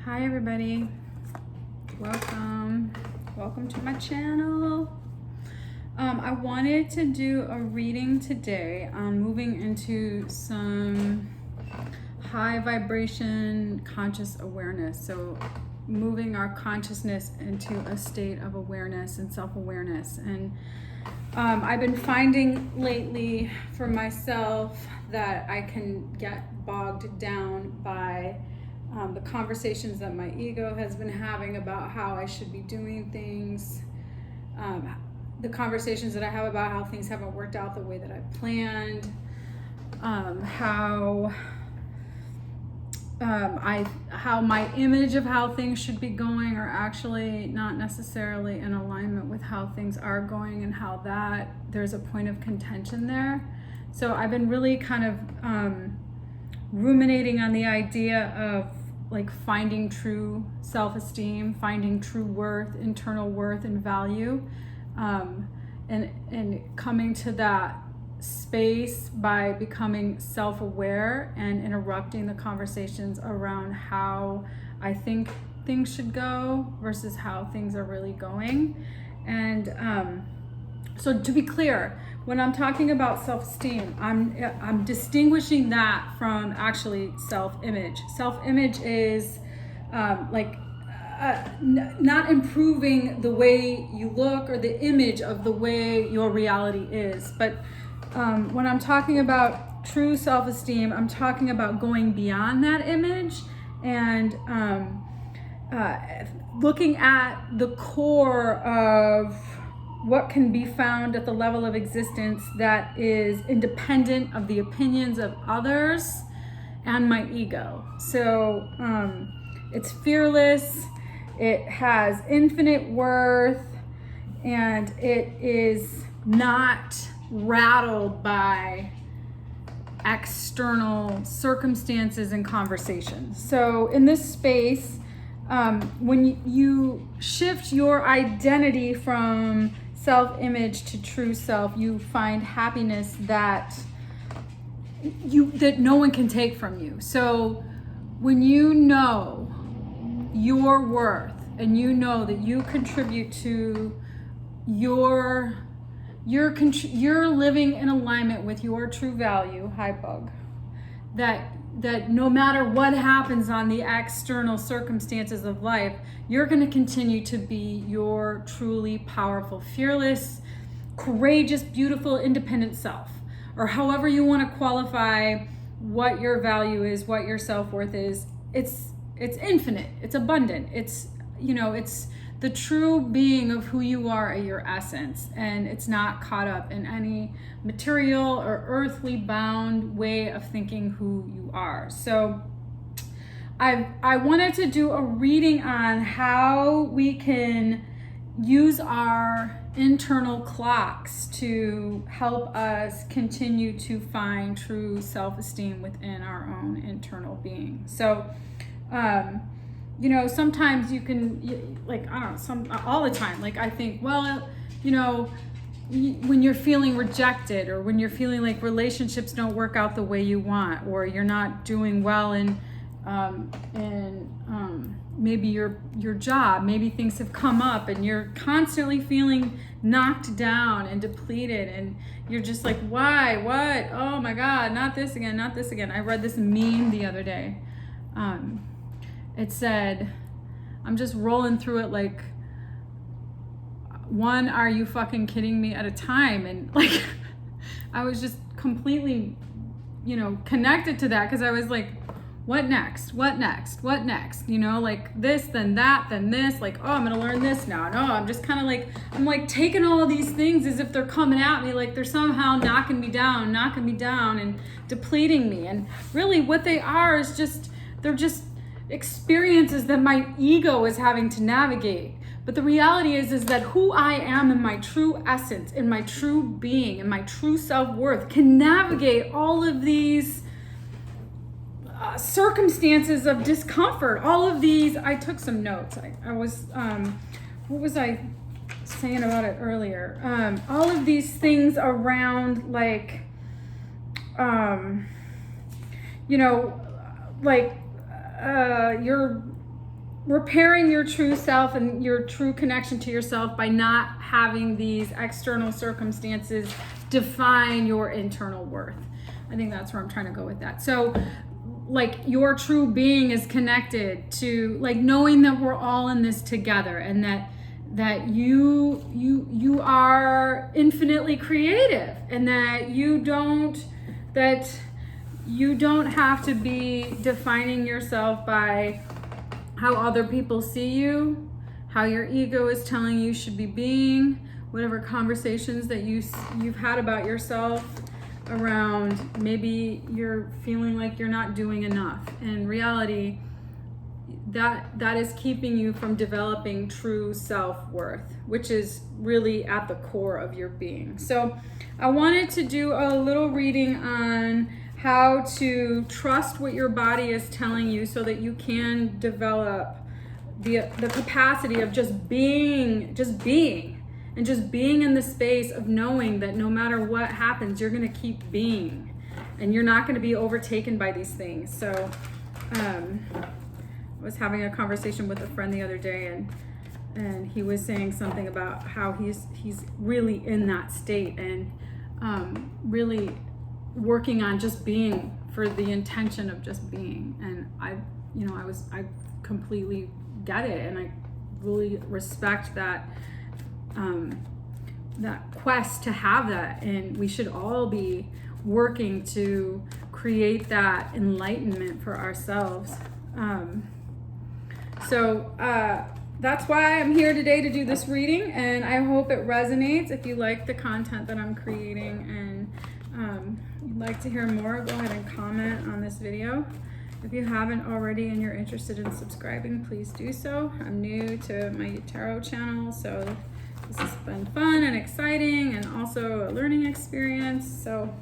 Hi everybody, welcome to my channel. I wanted to do a reading today on moving into some high vibration conscious awareness. So moving our consciousness into a state of awareness and self-awareness. And I've been finding lately for myself that I can get bogged down by the conversations that my ego has been having about how I should be doing things, the conversations that I have about how things haven't worked out the way that I planned, how my image of how things should be going are actually not necessarily in alignment with how things are going, and how that there's a point of contention there. So I've been really kind of ruminating on the idea of like finding true self-esteem, finding true worth, internal worth and value, and coming to that space by becoming self-aware and interrupting the conversations around how I think things should go versus how things are really going. And so to be clear, when I'm talking about self-esteem, I'm distinguishing that from actually self-image. Self-image is not improving the way you look or the image of the way your reality is. But when I'm talking about true self-esteem, I'm talking about going beyond that image and looking at the core of what can be found at the level of existence that is independent of the opinions of others and my ego. So it's fearless, it has infinite worth, and it is not rattled by external circumstances and conversations. So in this space, when you shift your identity from self-image to true self, you find happiness that no one can take from you. So when you know your worth and you know that you contribute to you're living in alignment with your true value, hi bug, that no matter what happens on the external circumstances of life, you're going to continue to be your truly powerful, fearless, courageous, beautiful, independent self, or however you want to qualify what your value is, what your self-worth is. It's infinite, it's abundant, it's the true being of who you are at your essence, and it's not caught up in any material or earthly bound way of thinking who you are. So I wanted to do a reading on how we can use our internal clocks to help us continue to find true self-esteem within our own internal being. So sometimes you can, all the time, I think, well, when you're feeling rejected, or when you're feeling like relationships don't work out the way you want, or you're not doing well in maybe your job, maybe things have come up and you're constantly feeling knocked down and depleted, and you're just like, why, what, oh my God, not this again. I read this meme the other day. It said, I'm just rolling through it like one are you fucking kidding me at a time. And I was just completely, connected to that, because I was like, what next? This, then that, then this, oh, I'm gonna learn this now. No, I'm just kind of I'm taking all these things as if they're coming at me, like they're somehow knocking me down and depleting me. And really what they are is they're just experiences that my ego is having to navigate. But the reality is that who I am in my true essence, in my true being, in my true self-worth can navigate all of these circumstances of discomfort, all of these. I took some notes. I was, what was I saying about it earlier? All of these things around your repairing your true self and your true connection to yourself by not having these external circumstances define your internal worth. I think that's where I'm trying to go with that. So like your true being is connected to like knowing that we're all in this together, and that you are infinitely creative, and that you don't have to be defining yourself by how other people see you, how your ego is telling you should be being, whatever conversations that you've had about yourself around maybe you're feeling like you're not doing enough. In reality, that is keeping you from developing true self-worth, which is really at the core of your being. So I wanted to do a little reading on how to trust what your body is telling you so that you can develop the capacity of just being in the space of knowing that no matter what happens, you're going to keep being, and you're not going to be overtaken by these things. So I was having a conversation with a friend the other day, and he was saying something about how he's really in that state, and really working on just being for the intention of just being. And I completely get it, and I really respect that that quest to have that, and we should all be working to create that enlightenment for ourselves. So that's why I'm here today to do this reading, and I hope it resonates. If you like the content that I'm creating and you'd like to hear more, go ahead and comment on this video. If you haven't already and you're interested in subscribing, please do so. I'm new to my tarot channel, so this has been fun and exciting and also a learning experience. So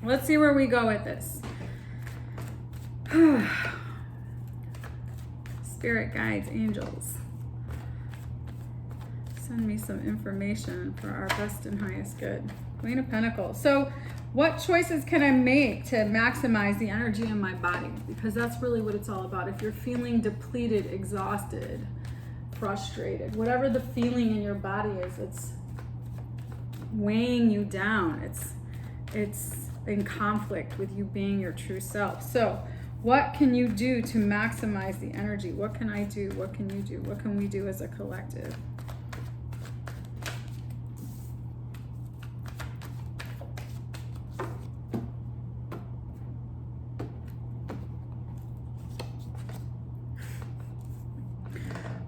let's see where we go with this. Spirit guides, angels, send me some information for our best and highest good. Queen of Pentacles. So what choices can I make to maximize the energy in my body? Because that's really what it's all about. If you're feeling depleted, exhausted, frustrated, whatever the feeling in your body is, it's weighing you down. It's in conflict with you being your true self. So what can you do to maximize the energy? What can I do? What can you do? What can we do as a collective?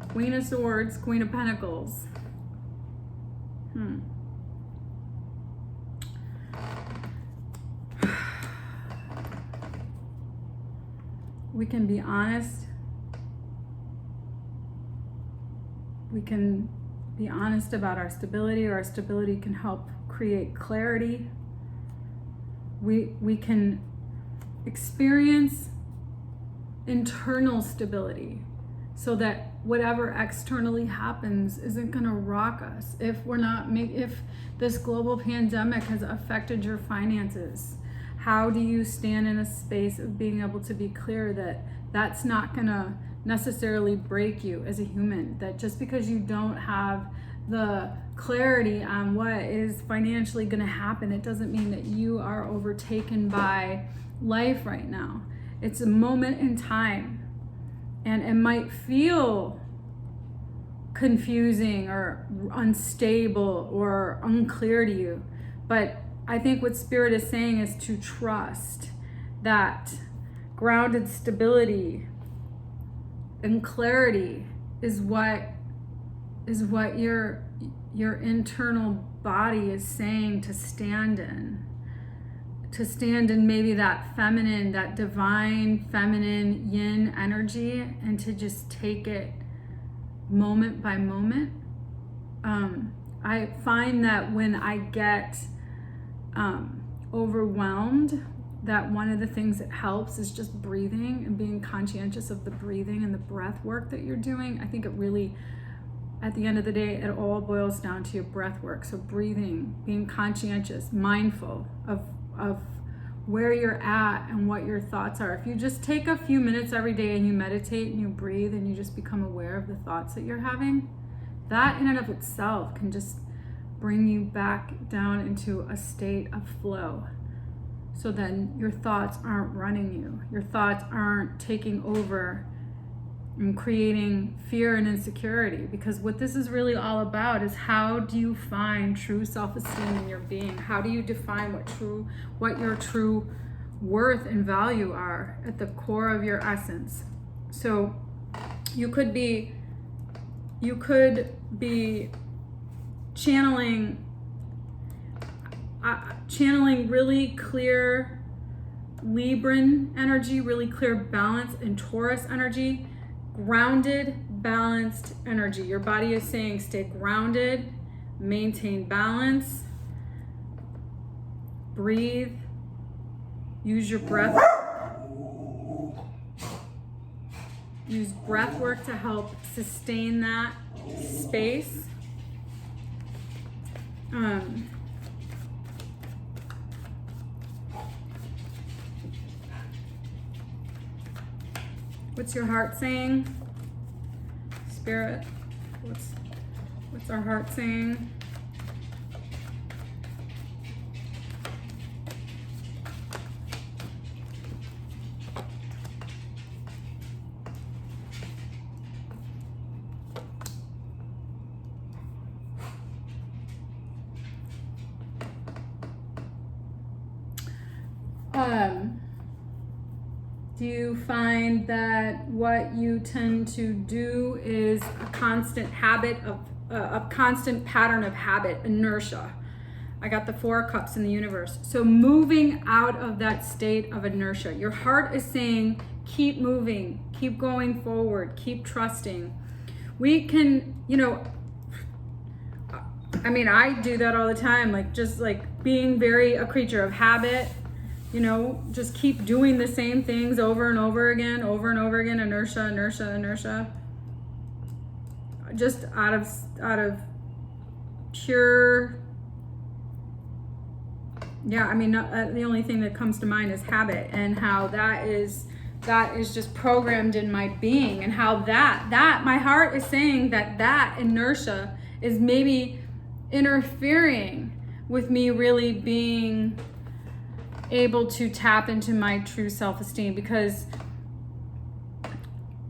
Queen of Swords, Queen of Pentacles. We can be honest. We can be honest about our stability. Our stability can help create clarity. We can experience internal stability so that whatever externally happens isn't going to rock us. If this global pandemic has affected your finances, how do you stand in a space of being able to be clear that that's not going to necessarily break you as a human? That just because you don't have the clarity on what is financially going to happen, it doesn't mean that you are overtaken by life right now. It's a moment in time, and it might feel confusing or unstable or unclear to you, but I think what Spirit is saying is to trust that grounded stability and clarity is what your internal body is saying to stand in. To stand in maybe that feminine, that divine feminine yin energy, and to just take it moment by moment. I find that when I get overwhelmed, that one of the things that helps is just breathing and being conscientious of the breathing and the breath work that you're doing. I think it really, at the end of the day, it all boils down to your breath work. So breathing, being conscientious, mindful of where you're at and what your thoughts are. If you just take a few minutes every day and you meditate and you breathe and you just become aware of the thoughts that you're having, that in and of itself can just bring you back down into a state of flow. So then your thoughts aren't running you. Your thoughts aren't taking over and creating fear and insecurity. Because what this is really all about is, how do you find true self-esteem in your being? How do you define what your true worth and value are at the core of your essence? So you could be channeling really clear Libran energy, really clear balance, and Taurus energy, grounded, balanced energy. Your body is saying stay grounded, maintain balance, breathe, use your breath. Use breath work to help sustain that space. What's your heart saying? Spirit, what's our heart saying? Do you find that what you tend to do is a constant pattern of habit, inertia? I got the 4 of Cups in the universe. So moving out of that state of inertia. Your heart is saying, keep moving, keep going forward, keep trusting. We can, I do that all the time, just being a creature of habit. Just keep doing the same things over and over again, inertia. Just out of pure, the only thing that comes to mind is habit, and how that is just programmed in my being, and how that my heart is saying that inertia is maybe interfering with me really being able to tap into my true self-esteem. Because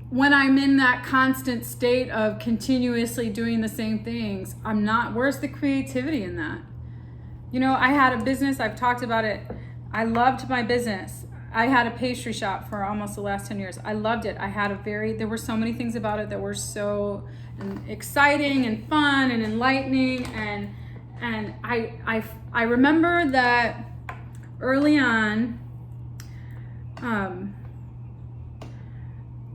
when I'm in that constant state of continuously doing the same things, where's the creativity in that? I had a business, I've talked about it. I loved my business. I had a pastry shop for almost the last 10 years. I loved it. There were so many things about it that were so exciting and fun and enlightening. And I remember that early on,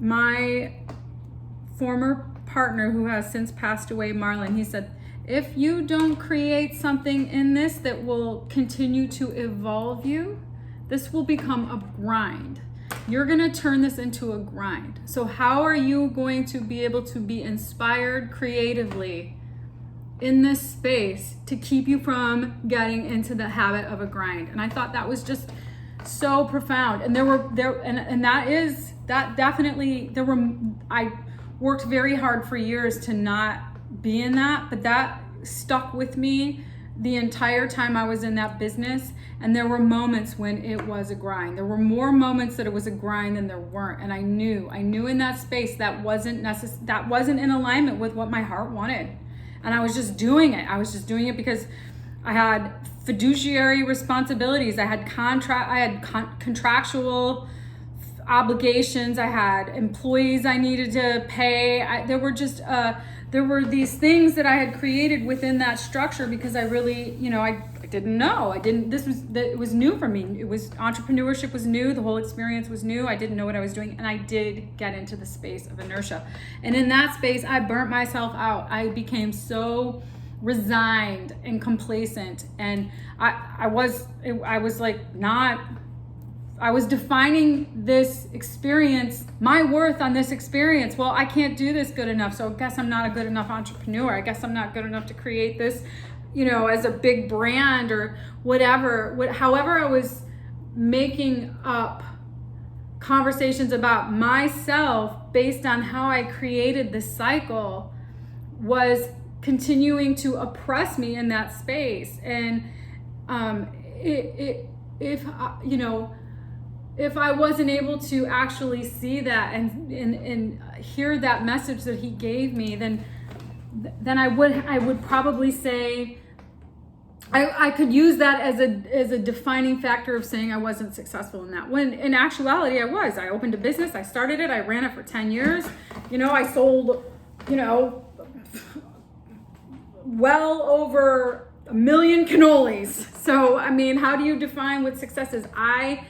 my former partner, who has since passed away, Marlon, he said, if you don't create something in this that will continue to evolve you, this will become a grind. You're going to turn this into a grind. So how are you going to be able to be inspired creatively in this space to keep you from getting into the habit of a grind? And I thought that was just so profound. And I worked very hard for years to not be in that, but that stuck with me the entire time I was in that business. And there were moments when it was a grind. There were more moments that it was a grind than there weren't. And I knew in that space that wasn't in alignment with what my heart wanted. And I was just doing it. I was just doing it because I had fiduciary responsibilities. I had contractual obligations. I had employees I needed to pay. There were these things that I had created within that structure because I really, I didn't know. It was new for me. Entrepreneurship was new. The whole experience was new. I didn't know what I was doing. And I did get into the space of inertia. And in that space, I burnt myself out. I became so resigned and complacent. And I was defining this experience, my worth on this experience. Well, I can't do this good enough, so I guess I'm not a good enough entrepreneur. I guess I'm not good enough to create this, as a big brand or whatever. However I was making up conversations about myself based on how I created the cycle was continuing to oppress me in that space. And if I wasn't able to actually see that and hear that message that he gave me, then I would probably say I could use that as a defining factor of saying I wasn't successful in that. When in actuality I was. I opened a business, I started it, I ran it for 10 years. I sold, well over 1 million cannolis. So, I mean, how do you define what success is? I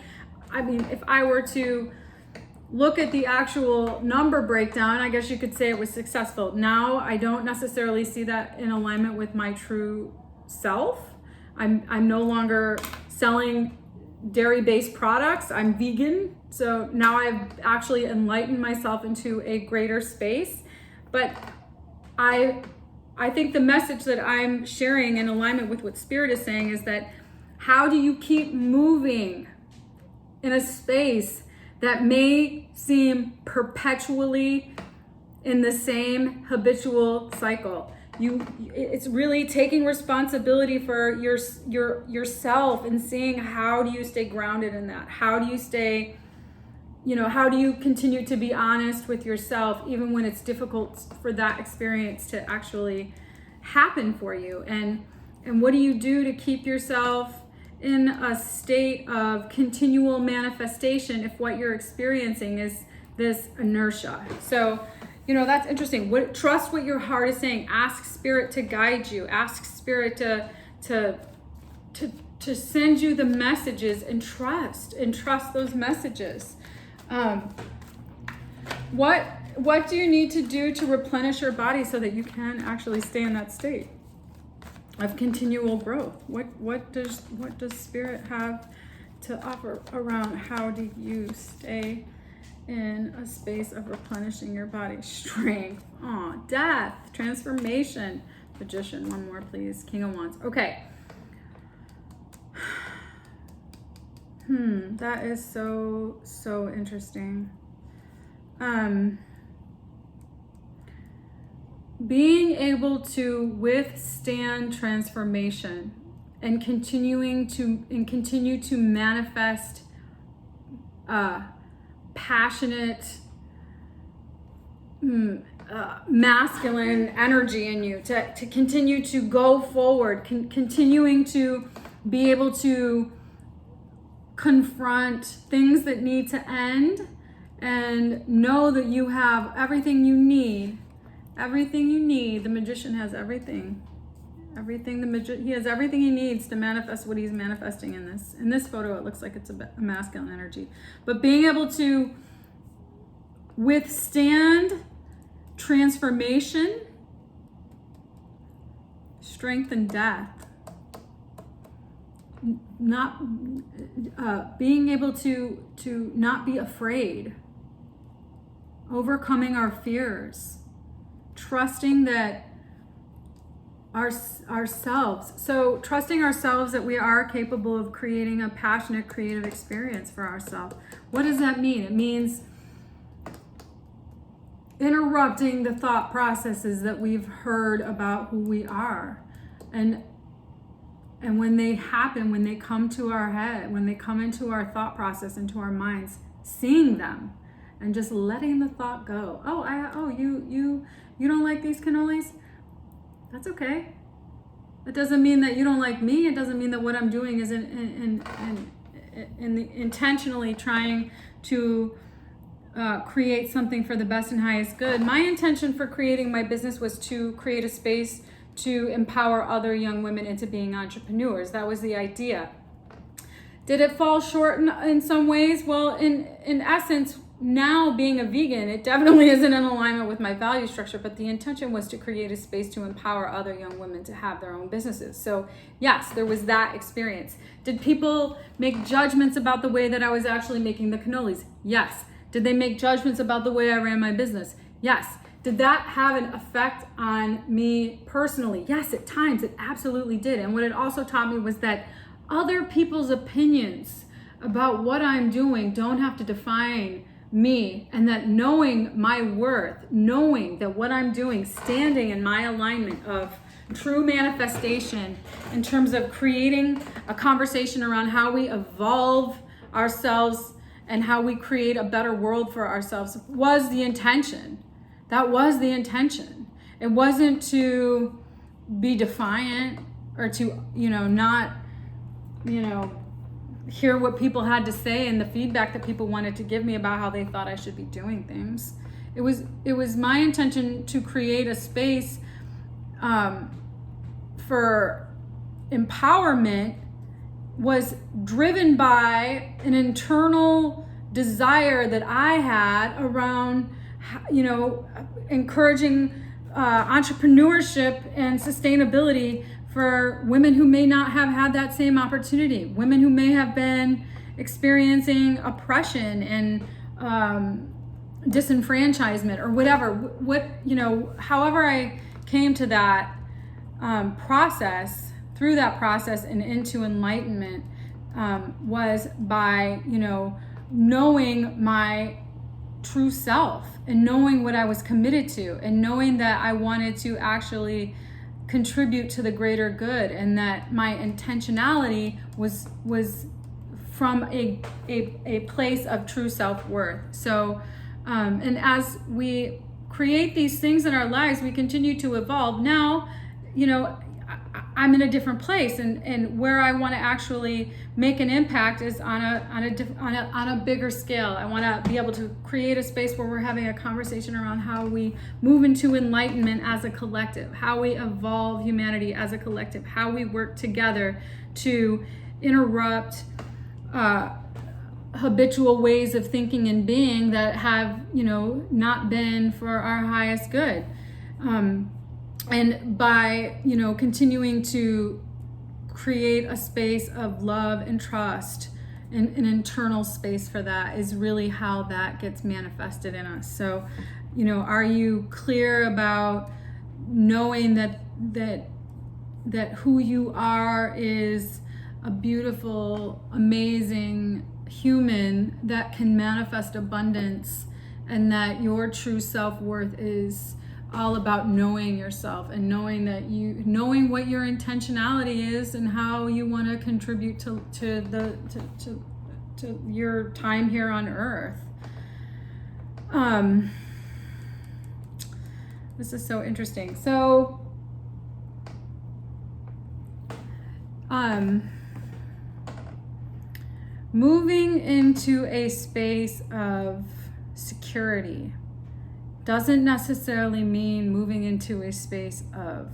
mean, if I were to look at the actual number breakdown, I guess you could say it was successful. Now, I don't necessarily see that in alignment with my true self. I'm no longer selling dairy-based products. I'm vegan. So now I've actually enlightened myself into a greater space. But I think the message that I'm sharing in alignment with what Spirit is saying is that how do you keep moving in a space that may seem perpetually in the same habitual cycle? It's really taking responsibility for yourself and seeing how do you stay grounded in that? How do you stay, how do you continue to be honest with yourself even when it's difficult for that experience to actually happen for you? And what do you do to keep yourself in a state of continual manifestation if what you're experiencing is this inertia? So, that's interesting. Trust what your heart is saying. Ask Spirit to guide you. Ask Spirit to send you the messages, and trust those messages. What do you need to do to replenish your body so that you can actually stay in that state of continual growth? What does Spirit have to offer around how do you stay in a space of replenishing your body? Strength, death, transformation, Magician. One more, please. King of Wands. Okay. That is so interesting. Being able to withstand transformation and continue to manifest passionate masculine energy in you, to continue to go forward, continuing to be able to confront things that need to end and know that you have everything you need. The Magician has everything. He has everything he needs to manifest what he's manifesting in this. In this photo, it looks like it's a masculine energy. But being able to withstand transformation, strength, and death. Not being able to not be afraid, overcoming our fears, trusting that ourselves. So trusting ourselves that we are capable of creating a passionate, creative experience for ourselves. What does that mean? It means interrupting the thought processes that we've heard about who we are. And when they happen, when they come to our head, when they come into our thought process, into our minds, seeing them and just letting the thought go. You don't like these cannolis? That's okay. It doesn't mean that you don't like me. It doesn't mean that what I'm doing is intentionally trying to create something for the best and highest good. My intention for creating my business was to create a space to empower other young women into being entrepreneurs. That was the idea. Did it fall short in some ways? Well, in essence, now being a vegan, it definitely isn't in alignment with my value structure, but the intention was to create a space to empower other young women to have their own businesses. So yes, there was that experience. Did people make judgments about the way that I was actually making the cannolis? Yes. Did they make judgments about the way I ran my business? Yes. Did that have an effect on me personally? Yes, at times it absolutely did. And what it also taught me was that other people's opinions about what I'm doing don't have to define me, and that knowing my worth, knowing that what I'm doing, standing in my alignment of true manifestation in terms of creating a conversation around how we evolve ourselves and how we create a better world for ourselves was the intention. That was the intention. It wasn't to be defiant or to, not, hear what people had to say and the feedback that people wanted to give me about how they thought I should be doing things. It was my intention to create a space for empowerment, was driven by an internal desire that I had around, encouraging entrepreneurship and sustainability for women who may not have had that same opportunity, women who may have been experiencing oppression and disenfranchisement or whatever. However I came to that process, through that process and into enlightenment, was by, knowing my true self and knowing what I was committed to and knowing that I wanted to actually contribute to the greater good, and that my intentionality was from a place of true self-worth. So and as we create these things in our lives, we continue to evolve. Now, I'm in a different place, and where I want to actually make an impact is on a bigger scale. I want to be able to create a space where we're having a conversation around how we move into enlightenment as a collective, how we evolve humanity as a collective, how we work together to interrupt habitual ways of thinking and being that have, not been for our highest good. And by, continuing to create a space of love and trust, and an internal space for that is really how that gets manifested in us. So, are you clear about knowing that who you are is a beautiful, amazing human that can manifest abundance, and that your true self-worth is all about knowing yourself and knowing what your intentionality is and how you want to contribute to your time here on earth. This is so interesting. So moving into a space of security doesn't necessarily mean moving into a space of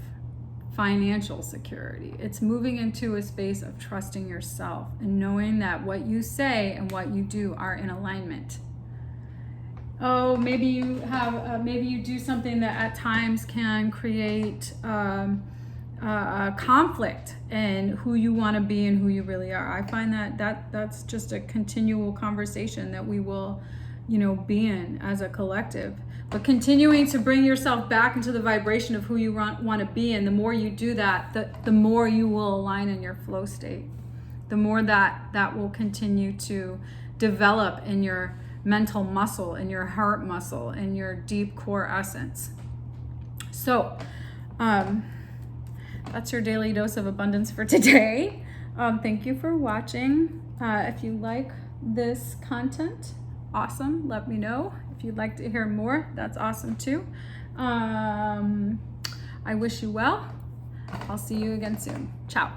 financial security. It's moving into a space of trusting yourself and knowing that what you say and what you do are in alignment. Oh, maybe you have, maybe you do something that at times can create a conflict in who you want to be and who you really are. I find that's just a continual conversation that we will, be in as a collective. But continuing to bring yourself back into the vibration of who you want to be, and the more you do that, the more you will align in your flow state. The more that will continue to develop in your mental muscle, in your heart muscle, in your deep core essence. So, that's your daily dose of abundance for today. Thank you for watching. If you like this content, awesome. Let me know. If you'd like to hear more, that's awesome too. I wish you well. I'll see you again soon. Ciao.